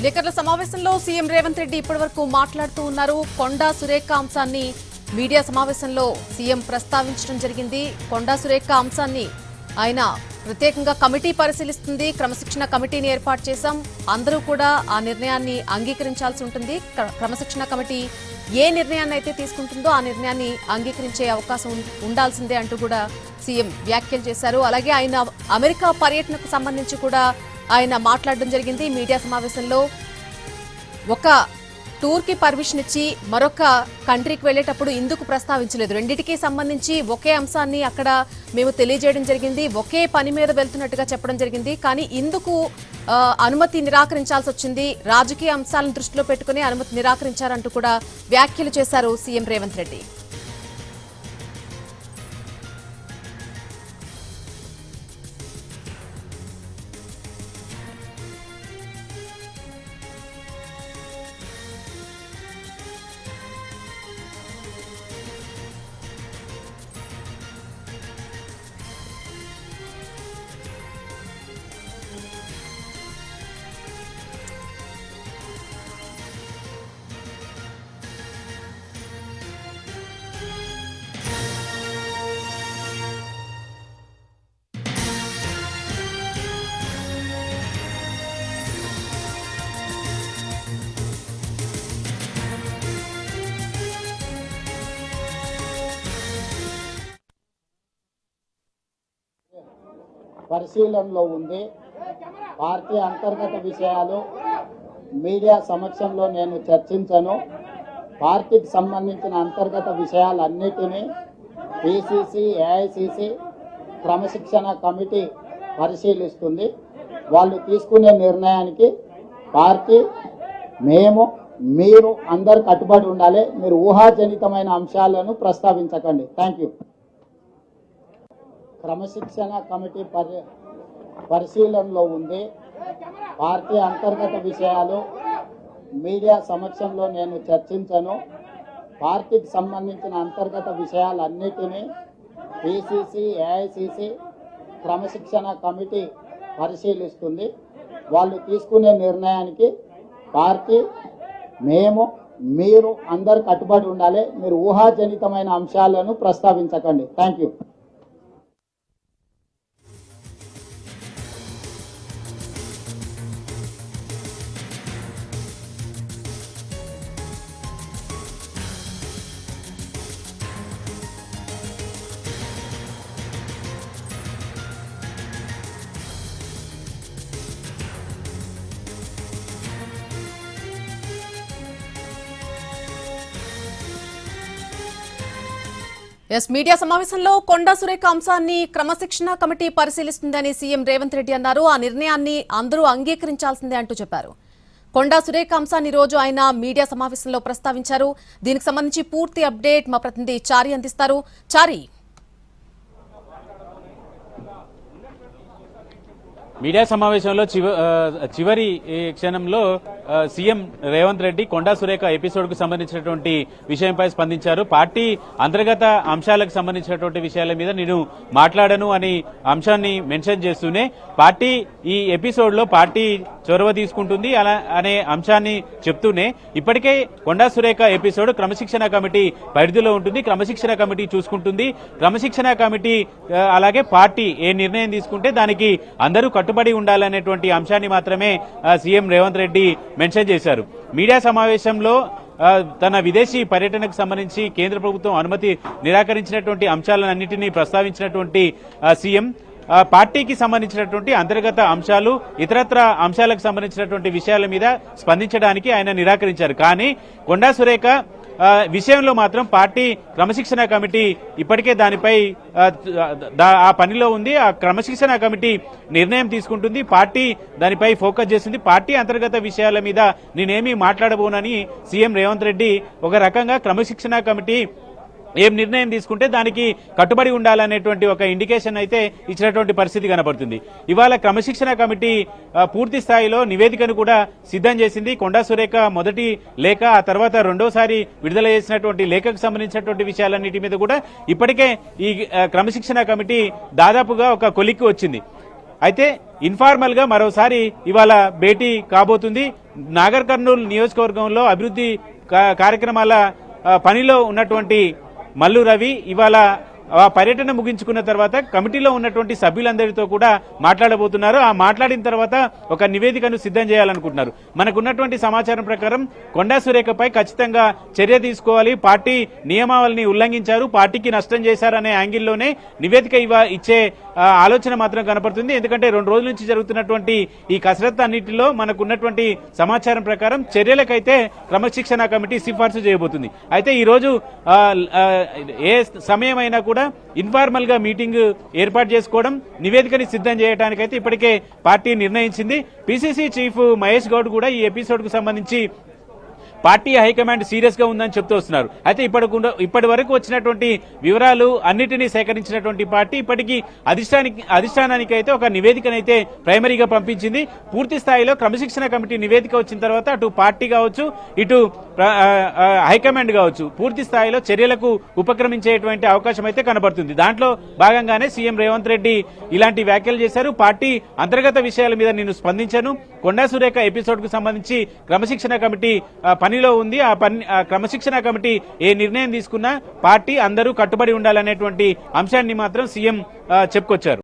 విలేకరుల సమావేశంలో సీఎం రేవంత్ రెడ్డి ఇప్పటివరకు మాట్లాడుతూ ఉన్నారు. కొండా సురేఖ అంశాన్ని మీడియా సమావేశంలో సీఎం ప్రస్తావించడం జరిగింది. కొండా సురేఖ అంశాన్ని ఆయన ప్రత్యేకంగా కమిటీ పరిశీలిస్తుంది. క్రమశిక్షణ కమిటీని ఏర్పాటు చేశాం. అందరూ కూడా ఆ నిర్ణయాన్ని అంగీకరించాల్సి ఉంటుంది. క్రమశిక్షణ కమిటీ ఏ నిర్ణయాన్ని అయితే తీసుకుంటుందో ఆ నిర్ణయాన్ని అంగీకరించే అవకాశం ఉండాల్సిందే అంటూ కూడా సీఎం వ్యాఖ్యలు చేశారు. అలాగే ఆయన అమెరికా పర్యటనకు సంబంధించి కూడా ఆయన మాట్లాడడం జరిగింది. మీడియా సమావేశంలో ఒక టూర్ కి పర్మిషన్ ఇచ్చి మరొక కంట్రీకి వెళ్లేటప్పుడు ఇందుకు ప్రస్తావించలేదు. రెండింటికి సంబంధించి ఒకే అంశాన్ని అక్కడ మేము తెలియజేయడం జరిగింది. ఒకే పని మీద వెళ్తున్నట్టుగా చెప్పడం జరిగింది. కానీ ఇందుకు అనుమతి నిరాకరించాల్సి వచ్చింది. రాజకీయ అంశాలను దృష్టిలో పెట్టుకుని అనుమతి నిరాకరించారంటూ కూడా వ్యాఖ్యలు చేశారు సీఎం రేవంత్ రెడ్డి. పరిశీలనలో ఉంది. పార్టీ అంతర్గత విషయాలు మీడియా సమక్షంలో నేను చర్చించను. పార్టీకి సంబంధించిన అంతర్గత విషయాలన్నిటినీ పిసిసి, ఏఐసిసి క్రమశిక్షణ కమిటీ పరిశీలిస్తుంది. వాళ్ళు తీసుకునే నిర్ణయానికి పార్టీ, మేము, మీరు అందరు కట్టుబడి ఉండాలి. మీరు ఊహాజనితమైన అంశాలను ప్రస్తావించకండి. Thank you. క్రమశిక్షణ కమిటీ పరిశీలనలో ఉంది. పార్టీ అంతర్గత విషయాలు మీడియా సమక్షంలో నేను చర్చించను. పార్టీకి సంబంధించిన అంతర్గత విషయాలన్నిటినీ పిసిసి, ఏఐసిసి క్రమశిక్షణ కమిటీ పరిశీలిస్తుంది. వాళ్ళు తీసుకునే నిర్ణయానికి పార్టీ, మేము, మీరు అందరు కట్టుబడి ఉండాలి. మీరు ఊహాజనితమైన అంశాలను ప్రస్తావించకండి. Thank you. మీడియా సమావేశంలో కొండా సురేఖ అంశాన్ని క్రమశిక్షణ కమిటీ పరిశీలిస్తుందని సీఎం రేవంత్ రెడ్డి అన్నారు. ఆ నిర్ణయాన్ని అందరూ అంగీకరించాల్సిందే అంటూ చెప్పారు. కొండా సురేఖ అంశాన్ని రోజు ఆయన మీడియా సమావేశంలో ప్రస్తావించారు. దీనికి సంబంధించి పూర్తి అప్డేట్ మా ప్రతినిధి చారి అందిస్తారు. చారి, మీడియా సమావేశంలో చివరి క్షణంలో సీఎం రేవంత్ రెడ్డి కొండా సురేఖ ఎపిసోడ్ కు సంబంధించినటువంటి విషయంపై స్పందించారు. పార్టీ అంతర్గత అంశాలకు సంబంధించినటువంటి విషయాల మీద నేను మాట్లాడను అని అంశాన్ని మెన్షన్ చేస్తూనే పార్టీ ఈ ఎపిసోడ్ లో పార్టీ చొరవ తీసుకుంటుంది అనే అంశాన్ని చెప్తూనే ఇప్పటికే కొండా సురేఖ ఎపిసోడ్ క్రమశిక్షణ కమిటీ పరిధిలో ఉంటుంది. క్రమశిక్షణ కమిటీ చూసుకుంటుంది. క్రమశిక్షణ కమిటీ అలాగే పార్టీ ఏ నిర్ణయం తీసుకుంటే దానికి అందరూ కట్టుబడి ఉండాలనేటువంటి అంశాన్ని మాత్రమే సీఎం రేవంత్ రెడ్డి మెన్షన్ చేశారు. మీడియా సమావేశంలో తన విదేశీ పర్యటనకు సంబంధించి కేంద్ర ప్రభుత్వం అనుమతి నిరాకరించినటువంటి అంశాలన్నింటినీ ప్రస్తావించినటువంటి సీఎం పార్టీకి సంబంధించినటువంటి అంతర్గత అంశాలు, ఇతరత్ర అంశాలకు సంబంధించినటువంటి విషయాల మీద స్పందించడానికి ఆయన నిరాకరించారు. కానీ కొండా సురేఖ విషయంలో మాత్రం పార్టీ క్రమశిక్షణ కమిటీ ఇప్పటికే దానిపై ఆ పనిలో ఉంది. ఆ క్రమశిక్షణ కమిటీ నిర్ణయం తీసుకుంటుంది. పార్టీ దానిపై ఫోకస్ చేస్తుంది. పార్టీ అంతర్గత విషయాల మీద నేనేమీ మాట్లాడబోనని సీఎం రేవంత్ రెడ్డి ఒక రకంగా క్రమశిక్షణ కమిటీ ఏం నిర్ణయం తీసుకుంటే దానికి కట్టుబడి ఉండాలనేటువంటి ఒక ఇండికేషన్ అయితే ఇచ్చినటువంటి పరిస్థితి కనబడుతుంది. ఇవాళ క్రమశిక్షణ కమిటీ పూర్తి స్థాయిలో నివేదికను కూడా సిద్ధం చేసింది. కొండా సురేఖ మొదటి లేఖ, ఆ తర్వాత రెండోసారి విడుదల చేసినటువంటి లేఖకు సంబంధించినటువంటి విషయాలన్నిటి మీద కూడా ఇప్పటికే ఈ క్రమశిక్షణ కమిటీ దాదాపుగా ఒక కొలిక్కి వచ్చింది. అయితే ఇన్ఫార్మల్ గా మరోసారి ఇవాళ భేటీ కాబోతుంది. నాగర్ కర్నూలు నియోజకవర్గంలో అభివృద్ధి కార్యక్రమాల పనిలో ఉన్నటువంటి మల్లు రవి ఇవాళ ఆ పర్యటన ముగించుకున్న తర్వాత కమిటీలో ఉన్నటువంటి సభ్యులందరితో కూడా మాట్లాడబోతున్నారు. ఆ మాట్లాడిన తర్వాత ఒక నివేదికను సిద్ధం చేయాలనుకుంటున్నారు. మనకున్నటువంటి సమాచారం ప్రకారం కొండా సురేఖపై ఖచ్చితంగా చర్య తీసుకోవాలి, పార్టీ నియమావళిని ఉల్లంఘించారు, పార్టీకి నష్టం చేశారనే యాంగిల్లోనే నివేదిక ఇచ్చే ఆలోచన మాత్రం కనపడుతుంది. ఎందుకంటే 2 రోజుల నుంచి జరుగుతున్నటువంటి ఈ కసరత్తు అన్నింటిలో మనకున్నటువంటి సమాచారం ప్రకారం చర్యలకైతే క్రమశిక్షణ కమిటీ సిఫార్సు చేయబోతుంది. అయితే ఈ రోజు ఏ సమయమైనా కూడా ఇన్ఫార్మల్ గా మీటింగ్ ఏర్పాటు చేసుకోవడం, నివేదికని సిద్ధం చేయడానికైతే ఇప్పటికే పార్టీ నిర్ణయించింది. పిసిసి చీఫ్ మహేష్ గౌడ్ కూడా ఈ ఎపిసోడ్ కు సంబంధించి పార్టీ హైకమాండ్ సీరియస్ గా ఉందని చెప్తూ వస్తున్నారు. అయితే ఇప్పటి వరకు వచ్చినటువంటి వివరాలు అన్నిటినీ సేకరించినటువంటి పార్టీ ఇప్పటికీ అధిష్టానానికి అయితే ఒక నివేదికనైతే ప్రైమరీగా పంపించింది. పూర్తి స్థాయిలో క్రమశిక్షణ కమిటీ నివేదిక వచ్చిన తర్వాత అటు పార్టీ కావచ్చు, ఇటు హైకమాండ్ కావచ్చు పూర్తి స్థాయిలో చర్యలకు ఉపక్రమించేటువంటి అవకాశం అయితే కనబడుతుంది. దాంట్లో భాగంగానే సీఎం రేవంత్ రెడ్డి ఇలాంటి వ్యాఖ్యలు చేశారు. పార్టీ అంతర్గత విషయాల మీద నేను స్పందించాను, కొండా సురేఖ ఎపిసోడ్ కు సంబంధించి క్రమశిక్షణ కమిటీ పనిలో ఉంది, ఆ క్రమశిక్షణ కమిటీ ఏ నిర్ణయం తీసుకున్నా పార్టీ అందరూ కట్టుబడి ఉండాలనేటువంటి అంశాన్ని మాత్రం సీఎం చెప్పుకొచ్చారు.